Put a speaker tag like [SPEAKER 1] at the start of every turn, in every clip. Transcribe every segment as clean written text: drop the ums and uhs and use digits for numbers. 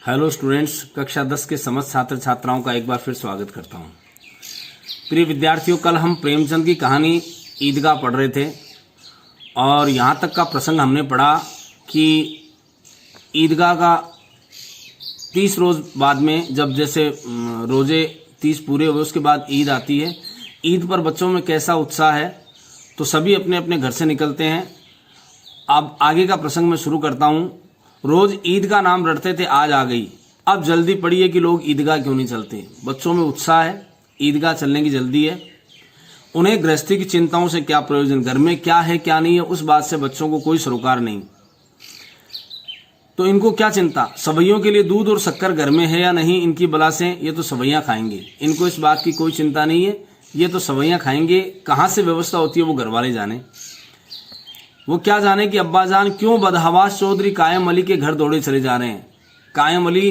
[SPEAKER 1] Hello students, कक्षा 10 के समस्त छात्र छात्राओं का एक बार फिर स्वागत करता हूं। प्रिय विद्यार्थियों, कल हम प्रेमचंद की कहानी ईदगाह पढ़ रहे थे और यहां तक का प्रसंग हमने पढ़ा कि ईदगाह का 30 रोज बाद में, जब जैसे रोजे 30 पूरे हुए उसके बाद ईद आती है। ईद पर बच्चों में कैसा उत्साह है, तो सभी अपने अपने घर से निकलते हैं। अब आगे का प्रसंग मैं शुरू करता हूं। रोज ईद का नाम रटते थे, आज आ गई। अब जल्दी पड़ी है कि लोग ईदगाह क्यों नहीं चलते। बच्चों में उत्साह है, ईदगाह चलने की जल्दी है। उन्हें गृहस्थी की चिंताओं से क्या प्रयोजन, घर में क्या है क्या नहीं है उस बात से बच्चों को कोई सरोकार नहीं। तो इनको क्या चिंता, सवैयों के लिए दूध और शक्कर घर में है या नहीं, इनकी बला से ये तो सवैयां खाएंगे। इनको इस बात की कोई चिंता नहीं है, ये तो सवैयां खाएंगे। कहाँ से व्यवस्था होती है वो घर वाले जाने। वो क्या जाने कि अब्बाजान क्यों बदहवास चौधरी कायम अली के घर दौड़े चले जा रहे हैं। कायम अली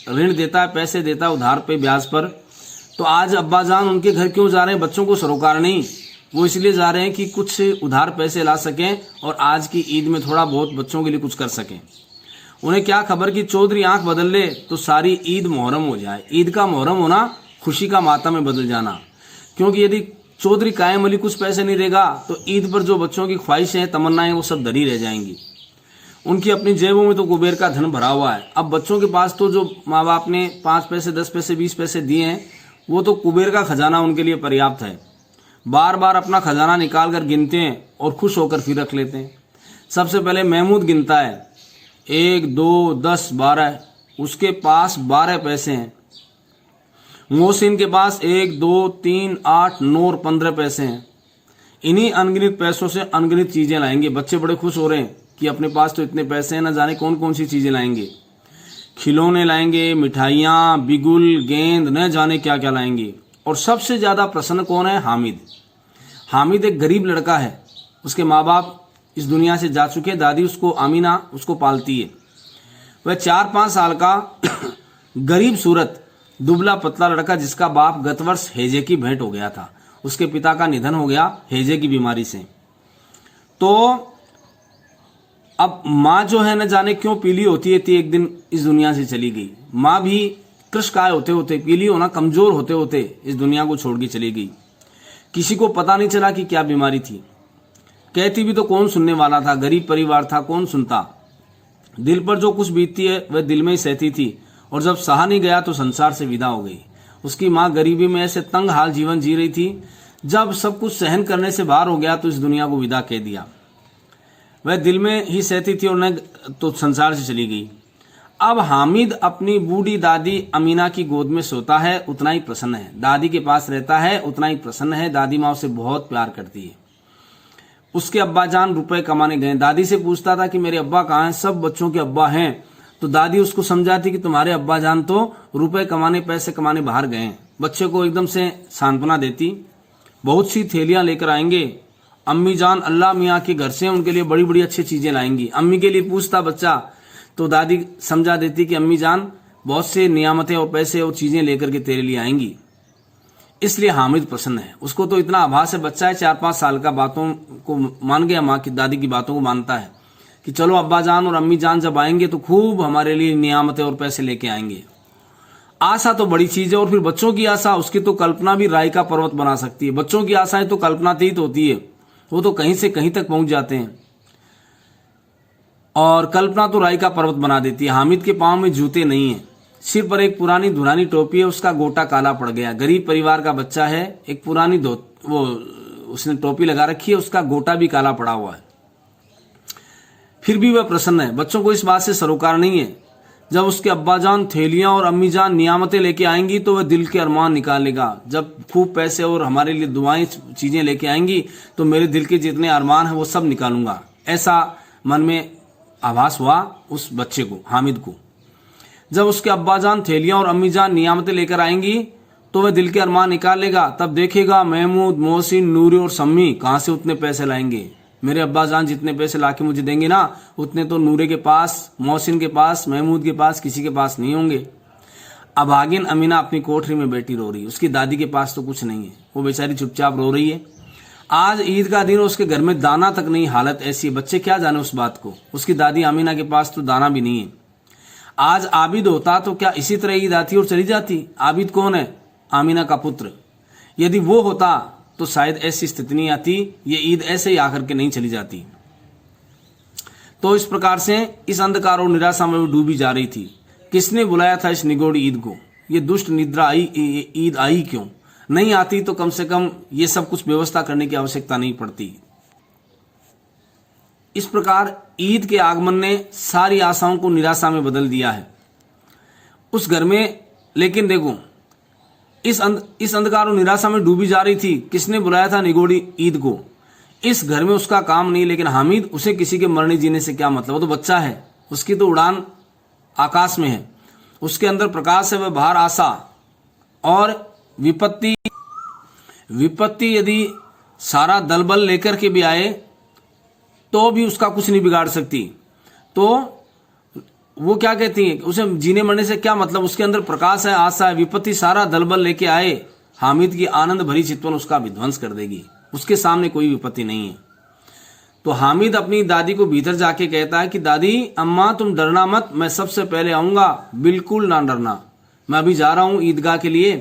[SPEAKER 1] ऋण देता है, पैसे देता है उधार पे, ब्याज पर। तो आज अब्बाजान उनके घर क्यों जा रहे हैं, बच्चों को सरोकार नहीं। वो इसलिए जा रहे हैं कि कुछ उधार पैसे ला सकें और आज की ईद में थोड़ा बहुत बच्चों के लिए कुछ कर सकें। उन्हें क्या खबर कि चौधरी आंख बदल ले तो सारी ईद मुहर्रम हो जाए। ईद का मुहर्रम होना खुशी का मातम में बदल जाना, क्योंकि यदि चौधरी कायम अली कुछ पैसे नहीं देगा तो ईद पर जो बच्चों की ख्वाहिशें हैं, तमन्नाएं, वो सब धरी रह जाएंगी। उनकी अपनी जेबों में तो कुबेर का धन भरा हुआ है। अब बच्चों के पास तो जो माँ बाप ने 5 पैसे 10 पैसे 20 पैसे दिए हैं, वो तो कुबेर का खजाना उनके लिए पर्याप्त है। बार बार अपना खजाना निकाल कर गिनते हैं और खुश होकर फिर रख लेते हैं। सबसे पहले महमूद गिनता है, 1 2 10 12, उसके पास 12 पैसे हैं। मोहसिन के पास 1 2 3 8 9 और 15 पैसे हैं। इन्हीं अनगिनत पैसों से अनगिनत चीजें लाएंगे। बच्चे बड़े खुश हो रहे हैं कि अपने पास तो इतने पैसे हैं, ना जाने कौन कौन सी चीजें लाएंगे। खिलौने लाएंगे, मिठाइयाँ, बिगुल, गेंद, न जाने क्या क्या लाएंगे। और सबसे ज्यादा प्रसन्न कौन है? हामिद। हामिद एक गरीब लड़का है। उसके माँ बाप इस दुनिया से जा चुके। दादी उसको, आमीना, उसको पालती है। वह 4-5 साल का गरीब सूरत दुबला पतला लड़का, जिसका बाप गत वर्ष हैजे की भेंट हो गया था। उसके पिता का निधन हो गया हैजे की बीमारी से। तो अब माँ जो है न जाने क्यों पीली होती है, एक दिन इस दुनिया से चली गई। माँ भी कृशकाय होते होते, पीली होना, कमजोर होते होते इस दुनिया को छोड़ के चली गई। किसी को पता नहीं चला कि क्या बीमारी थी। कहती भी तो कौन सुनने वाला था, गरीब परिवार था, कौन सुनता। दिल पर जो कुछ बीतती है वह दिल में ही सहती थी, और जब सहा नहीं गया तो संसार से विदा हो गई। उसकी माँ गरीबी में ऐसे तंग हाल जीवन जी रही थी, जब सब कुछ सहन करने से बाहर हो गया तो इस दुनिया को विदा कह दिया। वह दिल में ही सहती थी और न तो संसार से चली गई। अब हामिद अपनी बूढ़ी दादी अमीना की गोद में सोता है, उतना ही प्रसन्न है। दादी के पास रहता है, उतना ही प्रसन्न है। दादी माँ उसे बहुत प्यार करती है। उसके अब्बाजान रुपए कमाने गए। दादी से पूछता था कि मेरे अब्बा कहाँ हैं। सब बच्चों के अब्बा हैं। तो दादी उसको समझाती कि तुम्हारे अब्बा जान तो रुपए कमाने, पैसे कमाने बाहर गए हैं। बच्चे को एकदम से सांत्वना देती। बहुत सी थैलियां लेकर आएंगे, अम्मी जान अल्लाह मियाँ के घर से, उनके लिए बड़ी बड़ी अच्छी चीजें लाएंगी। अम्मी के लिए पूछता बच्चा तो दादी समझा देती कि अम्मी जान बहुत से नियामतें और पैसे और चीजें लेकर के तेरे लिए आएंगी। इसलिए हामिद प्रसन्न है। उसको तो इतना आभास है, बच्चा है 4-5 साल का, बातों को मान गया, माँ की दादी की बातों को मानता है कि चलो अब्बा जान और अम्मी जान जब आएंगे तो खूब हमारे लिए नियामतें और पैसे लेके आएंगे। आशा तो बड़ी चीज है, और फिर बच्चों की आशा, उसकी तो कल्पना भी राई का पर्वत बना सकती है। बच्चों की आशाएं तो कल्पनातीत होती है, वो तो कहीं से कहीं तक पहुंच जाते हैं, और कल्पना तो राई का पर्वत बना देती है। हामिद के पांव में जूते नहीं है, सिर पर एक पुरानी धुरानी टोपी है, उसका गोटा काला पड़ गया। गरीब परिवार का बच्चा है, एक पुरानी वो उसने टोपी लगा रखी है, उसका गोटा भी काला पड़ा हुआ है। फिर भी वह प्रसन्न है। बच्चों को इस बात से सरोकार नहीं है। जब उसके अब्बाजान थैलियां और अम्मीजान नियामतें लेके आएंगी तो वह दिल के अरमान निकाल लेगा। जब खूब पैसे और हमारे लिए दुआएं, चीजें लेके आएंगी तो मेरे दिल के जितने अरमान हैं वो सब निकालूंगा। ऐसा मन में आभास हुआ उस बच्चे को, हामिद को। जब उसके अब्बाजान थैलियां और अम्मीजान नियामतें लेकर आएंगी तो वह दिल के अरमान निकाल लेगा। तब देखेगा महमूद, मोहसिन, नूरी और सम्मी कहां से उतने पैसे लाएंगे। मेरे अब्बाजान जितने पैसे लाके मुझे देंगे ना, उतने तो नूरे के पास, मोहसिन के पास, महमूद के पास, किसी के पास नहीं होंगे। अभागिन अमीना अपनी कोठरी में बैठी रो रही। उसकी दादी के पास तो कुछ नहीं है, वो बेचारी चुपचाप रो रही है। आज ईद का दिन, उसके घर में दाना तक नहीं। हालत ऐसी है, बच्चे क्या जाने उस बात को। उसकी दादी अमीना के पास तो दाना भी नहीं है। आज आबिद होता तो क्या इसी तरह ईद आती और चली जाती? आबिद कौन है? आमीना का पुत्र। यदि वो होता तो शायद ऐसी स्थिति नहीं आती, ये ईद ऐसे ही आकर के नहीं चली जाती। तो इस प्रकार से इस अंधकार और निराशा में वो डूबी जा रही थी। किसने बुलाया था इस निगोड़ी ईद को? ये दुष्ट निद्रा आई ईद आई क्यों? नहीं आती तो कम से कम ये सब कुछ व्यवस्था करने की आवश्यकता नहीं पड़ती। इस प्रकार ईद के आगमन ने सारी आशाओं को निराशा में बदल दिया है उस घर में। लेकिन देखो, इस अंधकार और निराशा में डूबी जा रही थी। किसने बुलाया था निगोड़ी ईद को? इस घर में उसका काम नहीं, लेकिन हामिद, उसे किसी के मरने जीने से क्या मतलब? वो तो बच्चा है, उसकी तो उड़ान आकाश में है, उसके अंदर प्रकाश है, वह बाहर आशा। और विपत्ति यदि सारा दलबल लेकर के भी आए तो भी उसका कुछ नहीं बिगाड़ सकती। तो वो क्या कहती है, उसे जीने मरने से क्या मतलब? उसके अंदर प्रकाश है, आशा है। विपत्ति सारा दलबल लेके आए, हामिद की आनंद भरी चितवन उसका विध्वंस कर देगी। उसके सामने कोई विपत्ति नहीं है। तो हामिद अपनी दादी को भीतर जाके कहता है कि दादी, अम्मा तुम डरना मत, मैं सबसे पहले आऊंगा, बिल्कुल ना डरना, मैं अभी जा रहा हूं ईदगाह के लिए।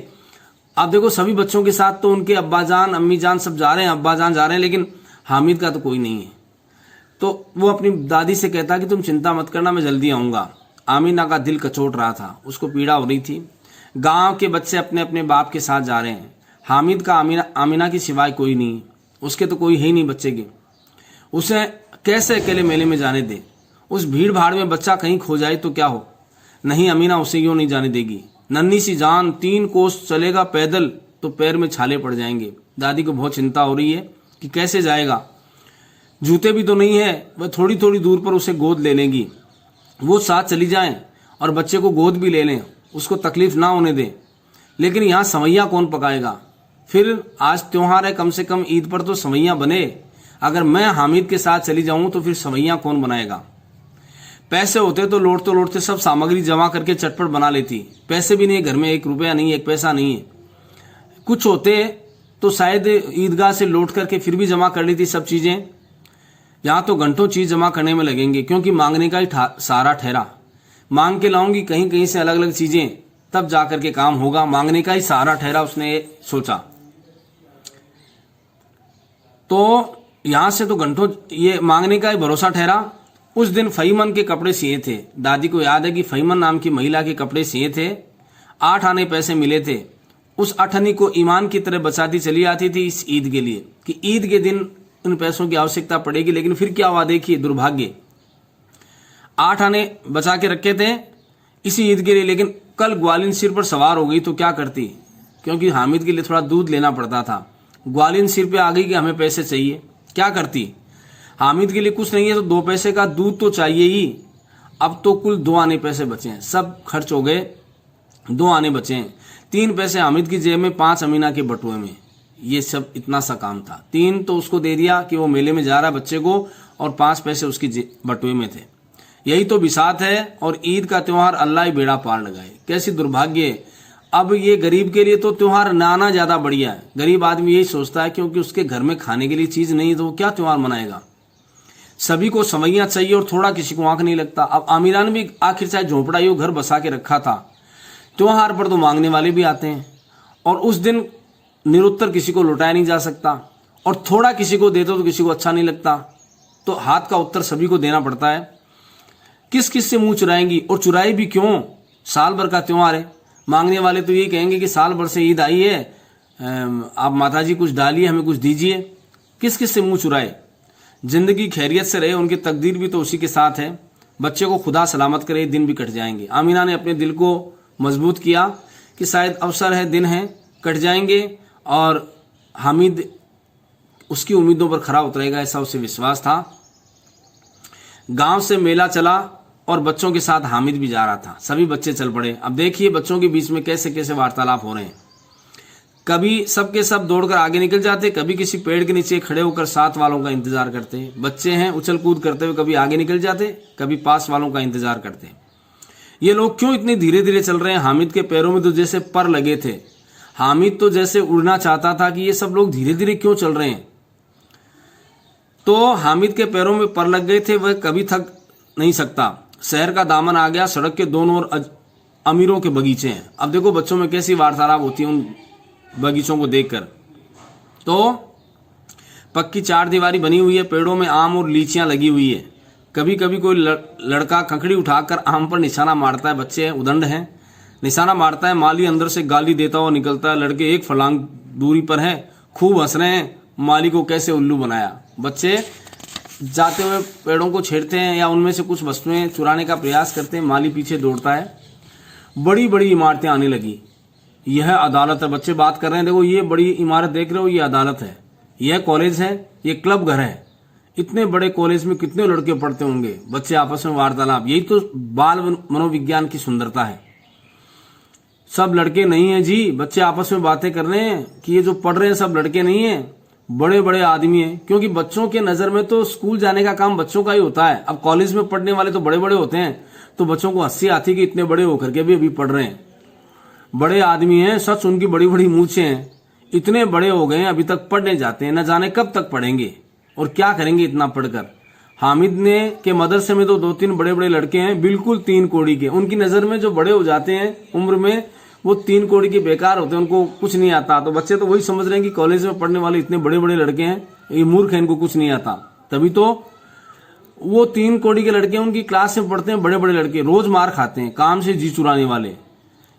[SPEAKER 1] अब देखो, सभी बच्चों के साथ तो उनके अब्बा जान अम्मी जान सब जा रहे हैं, अब्बा जान जा रहे हैं, लेकिन हामिद का तो कोई नहीं है। तो वो अपनी दादी से कहता कि तुम चिंता मत करना, मैं जल्दी आऊंगा। आमीना का दिल कचोट रहा था, उसको पीड़ा हो रही थी। गांव के बच्चे अपने अपने बाप के साथ जा रहे हैं, हामिद का आमीना की सिवाय कोई नहीं, उसके तो कोई है ही नहीं बच्चे के। उसे कैसे अकेले मेले में जाने दे? उस भीड़ भाड़ में बच्चा कहीं खो जाए तो क्या हो? नहीं, अमीना उसे क्यों नहीं जाने देगी। नन्ही सी जान, 3 कोस चलेगा पैदल तो पैर में छाले पड़ जाएंगे। दादी को बहुत चिंता हो रही है कि कैसे जाएगा, जूते भी तो नहीं है। वह थोड़ी थोड़ी दूर पर उसे गोद ले लेंगी, वो साथ चली जाएं और बच्चे को गोद भी ले लें, उसको तकलीफ ना होने दें। लेकिन यहाँ सवैया कौन पकाएगा? फिर आज त्योहार है, कम से कम ईद पर तो सवैया बने। अगर मैं हामिद के साथ चली जाऊं तो फिर सवैया कौन बनाएगा? पैसे होते तो लौटते सब सामग्री जमा करके चटपट बना लेती। पैसे भी नहीं घर में, 1 रुपया नहीं, 1 पैसा नहीं है। कुछ होते तो शायद ईदगाह से लौट करके फिर भी जमा कर लेती सब चीजें। यहाँ तो घंटों चीज जमा करने में लगेंगे, क्योंकि मांगने का ही सारा ठहरा। मांग के लाऊंगी कहीं कहीं से अलग अलग चीजें, तब जाकर के काम होगा। मांगने का ही सहारा ठहरा, उसने सोचा। तो यहां से तो घंटों ये मांगने का ही भरोसा ठहरा। उस दिन फईमन के कपड़े सिए थे। दादी को याद है कि फईमन नाम की महिला के कपड़े सिए थे। 8 आने पैसे मिले थे। उस 8 आने को ईमान की तरह बचाती चली आती थी इस ईद के लिए कि ईद के दिन उन पैसों की आवश्यकता पड़ेगी। लेकिन फिर क्या हुआ, देखिए दुर्भाग्य। 8 आने बचा के रखे थे इसी ईद के लिए, लेकिन कल ग्वालिन सिर पर सवार हो गई तो क्या करती? क्योंकि हामिद के लिए थोड़ा दूध लेना पड़ता था। ग्वालिन सिर पे आ गई कि हमें पैसे चाहिए, क्या करती? हामिद के लिए कुछ नहीं है तो 2 पैसे का दूध तो चाहिए ही। अब तो कुल 2 आने पैसे बचे हैं, सब खर्च हो गए, 2 आने बचे हैं। 3 पैसे हामिद की जेब में, 5 अमीना के बटुए में। ये सब इतना सा काम था। 3 तो उसको दे दिया कि वो मेले में जा रहा है बच्चे को, और 5 पैसे उसकी बटुए में थे। यही तो बिसात है। और ईद का त्योहार अल्लाह ही बेड़ा पार लगाए। कैसी दुर्भाग्य। अब ये गरीब के लिए तो त्योहार ना आना ज्यादा बढ़िया है। गरीब आदमी यही सोचता है, क्योंकि उसके घर में खाने के लिए चीज नहीं तो वो क्या त्योहार मनाएगा। सभी को सवैया चाहिए और थोड़ा किसी को आंख नहीं लगता। अब आमिरा ने भी आखिर चाहे झोपड़ा ही घर बसा के रखा था। त्योहार पर तो मांगने वाले भी आते हैं, और उस दिन निरुत्तर किसी को लौटाया नहीं जा सकता, और थोड़ा किसी को देते तो किसी को अच्छा नहीं लगता। तो हाथ का उत्तर सभी को देना पड़ता है। किस किस से मुंह चुराएंगी, और चुराई भी क्यों? साल भर का त्योहार है। मांगने वाले तो ये कहेंगे कि साल भर से ईद आई है, आप माताजी कुछ डालिए, हमें कुछ दीजिए। किस किस से मुंह चुराए? जिंदगी खैरियत से रहे, उनकी तकदीर भी तो उसी के साथ है। बच्चे को खुदा सलामत करे, दिन भी कट जाएंगे। आमीना ने अपने दिल को मजबूत किया कि शायद अवसर है, दिन है, कट जाएंगे, और हामिद उसकी उम्मीदों पर खरा उतरेगा, ऐसा उसे विश्वास था। गांव से मेला चला और बच्चों के साथ हामिद भी जा रहा था। सभी बच्चे चल पड़े। अब देखिए बच्चों के बीच में कैसे कैसे वार्तालाप हो रहे हैं। कभी सबके सब दौड़कर आगे निकल जाते, कभी किसी पेड़ के नीचे खड़े होकर साथ वालों का इंतजार करते। बच्चे हैं, उछल कूद करते हुए कभी आगे निकल जाते, कभी पास वालों का इंतजार करते। ये लोग क्यों इतनी धीरे धीरे चल रहे हैं? हामिद के पैरों में तो जैसे पर लगे थे। हामिद तो जैसे उड़ना चाहता था कि ये सब लोग धीरे धीरे क्यों चल रहे हैं। तो हामिद के पैरों में पर लग गए थे, वह कभी थक नहीं सकता। शहर का दामन आ गया, सड़क के दोनों ओर अमीरों के बगीचे हैं। अब देखो बच्चों में कैसी वार्तालाप होती है उन बगीचों को देखकर। तो पक्की चार दीवारी बनी हुई है, पेड़ों में आम और लीचियां लगी हुई है। कभी कभी कोई लड़का कंकड़ी उठाकर आम पर निशाना मारता है, बच्चे उदंड हैं, निशाना मारता है, माली अंदर से गाली देता हुआ निकलता है, लड़के एक फलांग दूरी पर है, खूब हंस रहे हैं, माली को कैसे उल्लू बनाया। बच्चे जाते हुए पेड़ों को छेड़ते हैं या उनमें से कुछ वस्तुएं चुराने का प्रयास करते हैं, माली पीछे दौड़ता है। बड़ी बड़ी इमारतें आने लगी, यह अदालत है। बच्चे बात कर रहे हैं, देखो ये बड़ी इमारत देख रहे हो, ये अदालत है, यह कॉलेज है, ये क्लब घर है। इतने बड़े कॉलेज में कितने लड़के पढ़ते होंगे। बच्चे आपस में वार्तालाप, यही तो बाल मनोविज्ञान की सुंदरता है। सब लड़के नहीं है जी, बच्चे आपस में बातें कर रहे हैं कि ये जो पढ़ रहे हैं सब लड़के नहीं है, बड़े बड़े आदमी हैं। क्योंकि बच्चों के नजर में तो स्कूल जाने का काम बच्चों का ही होता है। अब कॉलेज में पढ़ने वाले तो बड़े बड़े होते हैं, तो बच्चों को हंसी आती कि इतने बड़े होकर के भी अभी पढ़ रहे हैं, बड़े आदमी हैं, सच उनकी बड़ी बड़ी मूछें हैं, इतने बड़े हो गए हैं अभी तक पढ़ने जाते हैं, न जाने कब तक पढ़ेंगे और क्या करेंगे इतना पढ़कर। हामिद ने के मदरसे में तो 2-3 बड़े बड़े लड़के हैं, बिल्कुल 3 कौड़ी के। उनकी नजर में जो बड़े हो जाते हैं उम्र में, वो 3 कौड़ी के बेकार होते हैं, उनको कुछ नहीं आता। तो बच्चे तो वही समझ रहे हैं कि कॉलेज में पढ़ने वाले इतने बड़े बड़े लड़के हैं, ये मूर्ख है, इनको कुछ नहीं आता। तभी तो वो 3 कौड़ी के लड़के उनकी क्लास में पढ़ते हैं, बड़े बड़े लड़के, रोज मार खाते हैं, काम से जी चुराने वाले।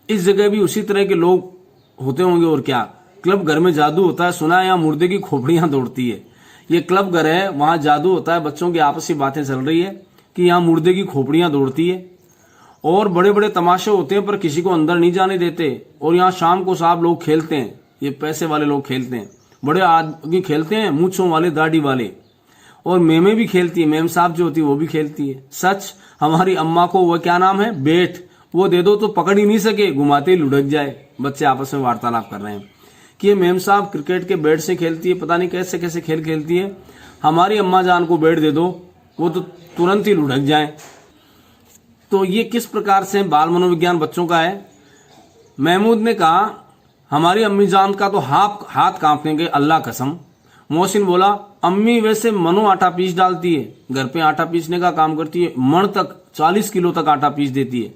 [SPEAKER 1] इस जगह भी उसी तरह के लोग होते होंगे और क्या। क्लब घर में जादू होता है, सुना है, यहाँ मुर्दे की खोपड़ियां दौड़ती है। ये क्लब घर है, वहां जादू होता है, बच्चों की आपसी बातें चल रही है कि यहाँ मुर्दे की खोपड़ियां दौड़ती है और बड़े बड़े तमाशे होते हैं, पर किसी को अंदर नहीं जाने देते। और यहाँ शाम को साहब लोग खेलते हैं, ये पैसे वाले लोग खेलते हैं, बड़े आदमी खेलते हैं, मूंछों वाले, दाढ़ी वाले। और मेमे भी खेलती है, मेम साहब जो होती है वो भी खेलती है। सच, हमारी अम्मा को वो क्या नाम है, बेट, वो दे दो तो पकड़ ही नहीं सके, घुमाते ही लुढ़क जाए। बच्चे आपस में वार्तालाप कर रहे हैं कि ये मेम साहब क्रिकेट के बैट से खेलती है, पता नहीं कैसे कैसे खेल खेलती है, हमारी अम्मा जान को बैट दे दो, वो तो तुरंत ही लुढ़क जाए। तो ये किस प्रकार से बाल मनोविज्ञान बच्चों का है। महमूद ने कहा, हमारी अम्मी जान का तो हाथ कांपने गए, अल्लाह कसम। मोहसिन बोला, अम्मी वैसे मनो आटा पीस डालती है, घर पे आटा पीसने का काम करती है, मण तक 40 किलो तक आटा पीस देती है,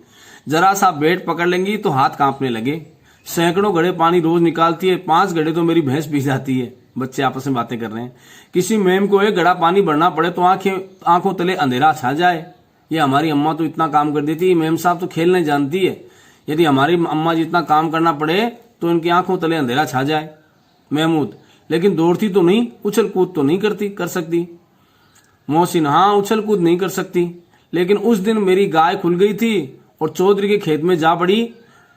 [SPEAKER 1] जरा सा बैट पकड़ लेंगी तो हाथ कांपने लगे, सैकड़ों घड़े पानी रोज निकालती है, 5 घड़े तो मेरी भैंस पी जाती है। बच्चे आपस में बातें कर रहे हैं। किसी मैम को 1 घड़ा पानी भरना पड़े तो आंखों तले अंधेरा छा जाए। ये हमारी अम्मा तो इतना काम कर देती है, मैम साहब तो खेलने जानती है, यदि हमारी अम्मा जितना काम करना पड़े तो इनकी आंखों तले अंधेरा छा जाए। महमूद, लेकिन दौड़ती तो नहीं, उछल कूद तो नहीं कर सकती। मोहसिन, हाँ उछल कूद नहीं कर सकती, लेकिन उस दिन मेरी गाय खुल गई थी और चौधरी के खेत में जा पड़ी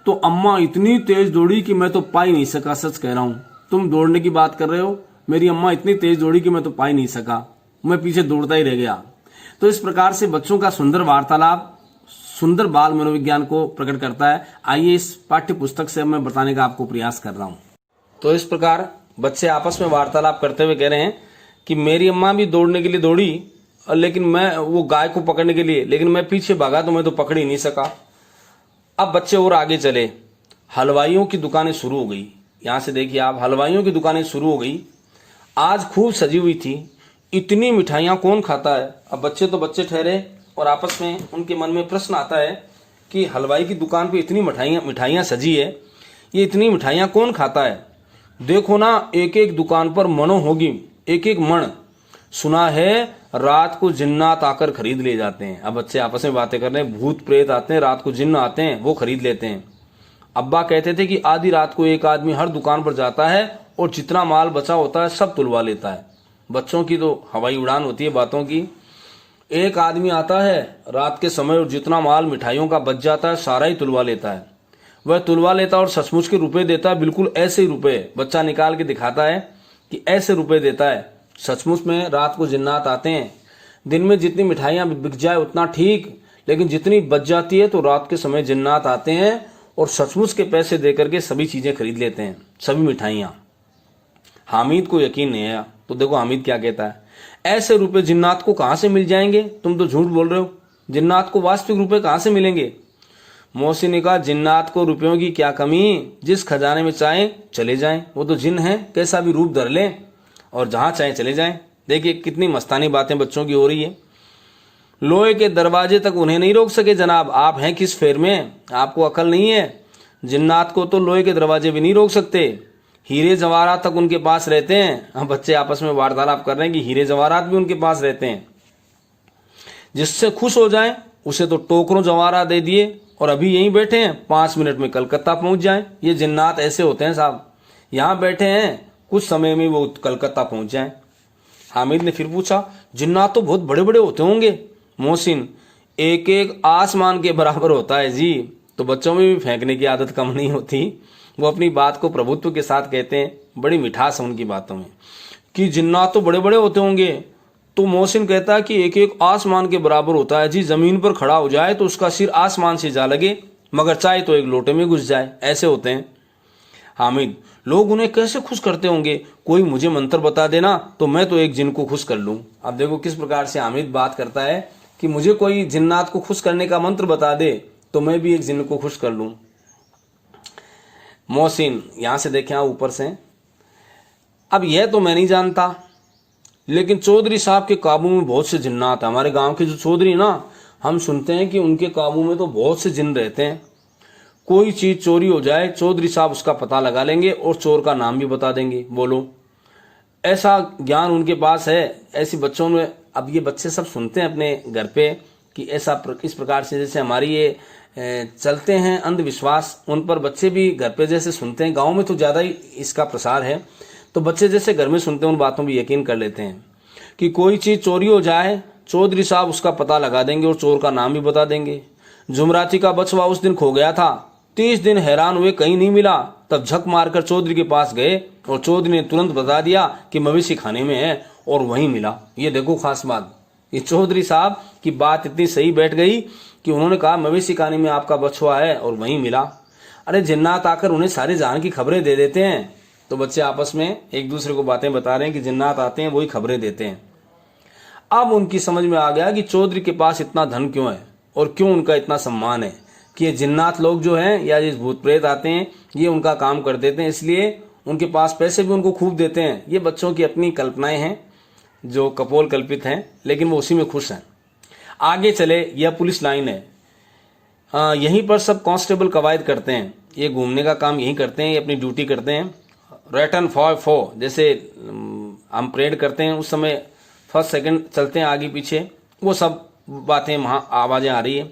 [SPEAKER 1] तो अम्मा इतनी तेज दौड़ी कि मैं तो पा ही नहीं सका। सच कह रहा हूं, तुम दौड़ने की बात कर रहे हो, मेरी अम्मा इतनी तेज दौड़ी कि मैं तो पा ही नहीं सका, मैं पीछे दौड़ता ही रह गया। तो इस प्रकार से बच्चों का सुंदर वार्तालाप सुंदर बाल मनोविज्ञान को प्रकट करता है। आइए इस पाठ्य पुस्तक से मैं बताने का आपको प्रयास कर रहा हूं। तो इस प्रकार बच्चे आपस में वार्तालाप करते हुए कह रहे हैं कि मेरी अम्मा भी दौड़ने के लिए दौड़ी, लेकिन मैं वो गाय को पकड़ने के लिए, लेकिन मैं पीछे भागा तो मैं तो पकड़ ही नहीं सका। अब बच्चे और आगे चले, हलवाइयों की दुकानें शुरू हो गई। यहां से देखिए आप, हलवाइयों की दुकानें शुरू हो गई, आज खूब सजी हुई थी, इतनी मिठाइयां कौन खाता है। अब बच्चे तो बच्चे ठहरे और आपस में उनके मन में प्रश्न आता है कि हलवाई की दुकान पे इतनी मिठाइयां सजी है, ये इतनी मिठाइयां कौन खाता है। देखो ना, एक एक दुकान पर मनो होगी, एक एक मण। सुना है रात को जिन्नात आकर खरीद ले जाते हैं। अब बच्चे आपस में बातें कर रहे हैं, भूत प्रेत आते हैं, रात को जिन्न आते हैं, वो खरीद लेते हैं। अब्बा कहते थे कि आधी रात को एक आदमी हर दुकान पर जाता है और जितना माल बचा होता है सब तुलवा लेता है। बच्चों की तो हवाई उड़ान होती है बातों की। एक आदमी आता है रात के समय और जितना माल मिठाइयों का बच जाता है सारा ही तुलवा लेता है। वह तुलवा लेता है और सचमुच के रुपए देता है, बिल्कुल ऐसे ही रुपए। बच्चा निकाल के दिखाता है कि ऐसे रुपए देता है। सचमुच में रात को जिन्नात आते हैं। दिन में जितनी मिठाइयां बिक जाए उतना ठीक, लेकिन जितनी बच जाती है तो रात के समय जिन्नात आते हैं और सचमुच के पैसे देकर के सभी चीजें खरीद लेते हैं, सभी मिठाइयां। हामिद को यकीन नहीं आया, तो देखो हामिद क्या कहता है, ऐसे रुपए जिन्नात को कहां से मिल जाएंगे, तुम तो झूठ बोल रहे हो, जिन्नात को वास्तविक रुपए कहां से मिलेंगे। मोहसिन ने कहा, जिन्नात को रुपयों की क्या कमी, जिस खजाने में चाहे चले जाएं, वो तो जिन्न है, कैसा भी रूप धर लें और जहां चाहे चले जाएं। देखिए कितनी मस्तानी बातें बच्चों की हो रही है। लोहे के दरवाजे तक उन्हें नहीं रोक सके जनाब। आप हैं किस फेर में, आपको अकल नहीं है। जिन्नात को तो लोहे के दरवाजे भी नहीं रोक सकते, हीरे जवाहरात तक उनके पास रहते हैं। हम बच्चे आपस में वार्तालाप कर रहे हैं कि हीरे जवाहरात भी उनके पास रहते हैं। जिससे खुश हो जाएं उसे तो टोकरों जवाहरात दे दिए और अभी यहीं बैठे हैं, 5 मिनट में कलकत्ता पहुंच जाएं। ये जिन्नात ऐसे होते हैं साहब, यहाँ बैठे हैं कुछ समय में वो कलकत्ता पहुंच जाएं। हामिद ने फिर पूछा, जिन्नात तो बहुत बड़े बड़े होते होंगे। मोहसिन, एक एक आसमान के बराबर होता है जी। तो बच्चों में भी फेंकने की आदत कम नहीं होती। वो अपनी बात को प्रभुत्व के साथ कहते हैं, बड़ी मिठास है उनकी बातों में कि जिन्नात तो बड़े बड़े होते होंगे। तो मोहसिन कहता है कि एक एक आसमान के बराबर होता है जी। जमीन पर खड़ा हो जाए तो उसका सिर आसमान से जा लगे, मगर चाहे तो एक लोटे में घुस जाए, ऐसे होते हैं। हामिद, लोग उन्हें कैसे खुश करते होंगे, कोई मुझे मंत्र बता देना तो मैं तो एक जिन को खुश कर लूं। अब देखो किस प्रकार से हामिद बात करता है कि मुझे कोई जिन्नात को खुश करने का मंत्र बता दे तो मैं भी एक जिन को खुश कर लूं। मोहसिन, यहां से देखें ऊपर से, अब यह तो मैं नहीं जानता, लेकिन चौधरी साहब के काबू में बहुत से जिन्नात हैं। हमारे गांव के जो चौधरी ना, हम सुनते हैं कि उनके काबू में तो बहुत से जिन रहते हैं। कोई चीज चोरी हो जाए, चौधरी साहब उसका पता लगा लेंगे और चोर का नाम भी बता देंगे। बोलो, ऐसा ज्ञान उनके पास है। ऐसे बच्चों में, अब ये बच्चे सब सुनते हैं अपने घर पे कि ऐसा इस प्रकार से जैसे हमारी ये चलते हैं अंधविश्वास, उन पर बच्चे भी घर पे जैसे सुनते हैं। गांव में तो ज़्यादा ही इसका प्रसार है, तो बच्चे जैसे घर में सुनते हैं उन बातों पर यकीन कर लेते हैं कि कोई चीज़ चोरी हो जाए, चौधरी साहब उसका पता लगा देंगे और चोर का नाम भी बता देंगे। जुमराती का बछवा उस दिन खो गया था, 30 दिन हैरान हुए, कहीं नहीं मिला। तब झक मारकर चौधरी के पास गए और चौधरी ने तुरंत बता दिया कि मवेशी खाने में है, और वहीं मिला। ये देखो खास बात, ये चौधरी साहब की बात इतनी सही बैठ गई कि उन्होंने कहा मवेशी खाने में आपका बछवा है और वहीं मिला। अरे जिन्नात आकर उन्हें सारे जहान की खबरें दे देते हैं। तो बच्चे आपस में एक दूसरे को बातें बता रहे हैं कि जिन्नात आते हैं वही खबरें देते हैं। अब उनकी समझ में आ गया कि चौधरी के पास इतना धन क्यों है और क्यों उनका इतना सम्मान है, कि ये जिन्नात लोग जो हैं या ये भूत प्रेत आते हैं, ये उनका काम कर देते हैं, इसलिए उनके पास पैसे भी उनको खूब देते हैं। ये बच्चों की अपनी कल्पनाएं हैं जो कपोल कल्पित हैं, लेकिन वो उसी में खुश हैं। आगे चले, यह पुलिस लाइन है, यहीं पर सब कांस्टेबल कवायद करते हैं। ये घूमने का काम यहीं करते हैं, ये अपनी ड्यूटी करते हैं। रिटर्न फॉर जैसे हम परेड करते हैं उस समय फर्स्ट सेकंड चलते हैं आगे पीछे, वो सब बातें वहाँ आवाज़ें आ रही है।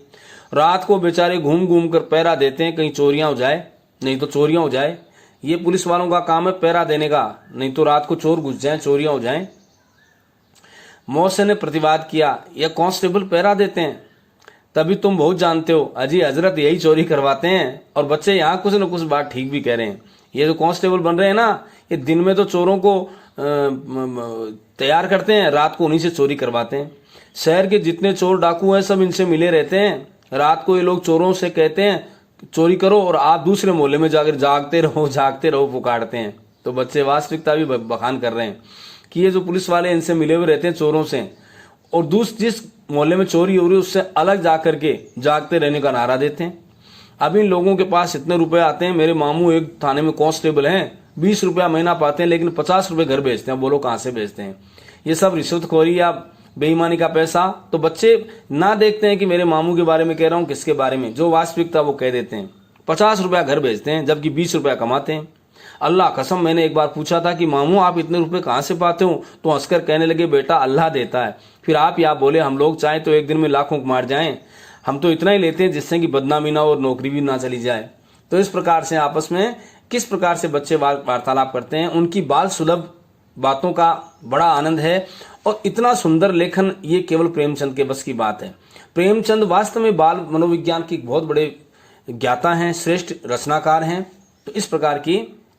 [SPEAKER 1] रात को बेचारे घूम घूम कर पहरा देते हैं, कहीं चोरियां हो जाए, नहीं तो चोरियां हो जाए। ये पुलिस वालों का काम है पहरा देने का, नहीं तो रात को चोर घुस जाए, चोरियां हो जाएं। मोहसिन ने प्रतिवाद किया, यह कांस्टेबल पहरा देते हैं, तभी तुम बहुत जानते हो, अजी हजरत यही चोरी करवाते हैं। और बच्चे यहाँ कुछ न कुछ बात ठीक भी कह रहे हैं। ये जो कांस्टेबल बन रहे हैं ना, ये दिन में तो चोरों को तैयार करते हैं, रात को उन्हीं से चोरी करवाते हैं। शहर के जितने चोर डाकू हैं सब इनसे मिले रहते हैं। रात को ये लोग चोरों से कहते हैं चोरी करो, और आप दूसरे मोहल्ले में जाकर जागते रहो पुकारते हैं। तो बच्चे वास्तविकता भी बखान कर रहे हैं कि ये जो पुलिस वाले इनसे मिले हुए रहते हैं चोरों से, और जिस मोहल्ले में चोरी हो रही है उससे अलग जाकर के जागते रहने का नारा देते हैं। अब इन लोगों के पास इतने रुपए आते हैं, मेरे मामू एक थाने में कांस्टेबल हैं, 20 रुपया महीना पाते हैं, लेकिन 50 रुपए घर भेजते हैं। बोलो कहाँ से भेजते हैं? ये सब रिश्वतखोरी या बेईमानी का पैसा। तो बच्चे ना देखते हैं कि मेरे मामू के बारे में कह रहा हूँ, किसके बारे में, जो वास्तविकता वो कह देते हैं। 50 रुपया घर भेजते हैं जबकि 20 रुपया कमाते हैं। अल्लाह कसम, मैंने एक बार पूछा था कि मामू आप इतने रुपए कहाँ से पाते हो, तो हंसकर कहने लगे बेटा अल्लाह देता है। फिर आप या बोले हम लोग चाहें तो एक दिन में लाखों मार जाएं, हम तो इतना ही लेते हैं जिससे कि बदनामी ना और नौकरी भी ना चली जाए। तो इस प्रकार से आपस में किस प्रकार से बच्चे वार्तालाप करते हैं, उनकी बाल सुलभ बातों का बड़ा आनंद है। और इतना सुंदर लेखन ये केवल प्रेमचंद के बस की बात है। प्रेमचंद वास्तव में बाल मनोविज्ञान की बहुत बड़े ज्ञाता हैं, श्रेष्ठ रचनाकार हैं। तो इस प्रकार की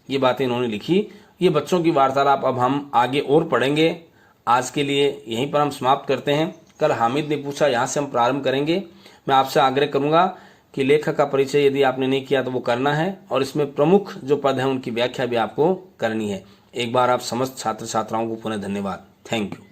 [SPEAKER 1] ये बातें इन्होंने लिखी। ये बच्चों की वार्तालाप अब हम आगे और पढ़ेंगे। आज के लिए यहीं पर हम समाप्त करते हैं। कल हामिद ने पूछा, यहाँ से हम प्रारंभ करेंगे। मैं आपसे आग्रह करूंगा कि लेखक का परिचय यदि आपने नहीं किया तो वो करना है, और इसमें प्रमुख जो पद हैं उनकी व्याख्या भी आपको करनी है। एक बार आप समस्त छात्र छात्राओं को पुनः धन्यवाद। Thank you.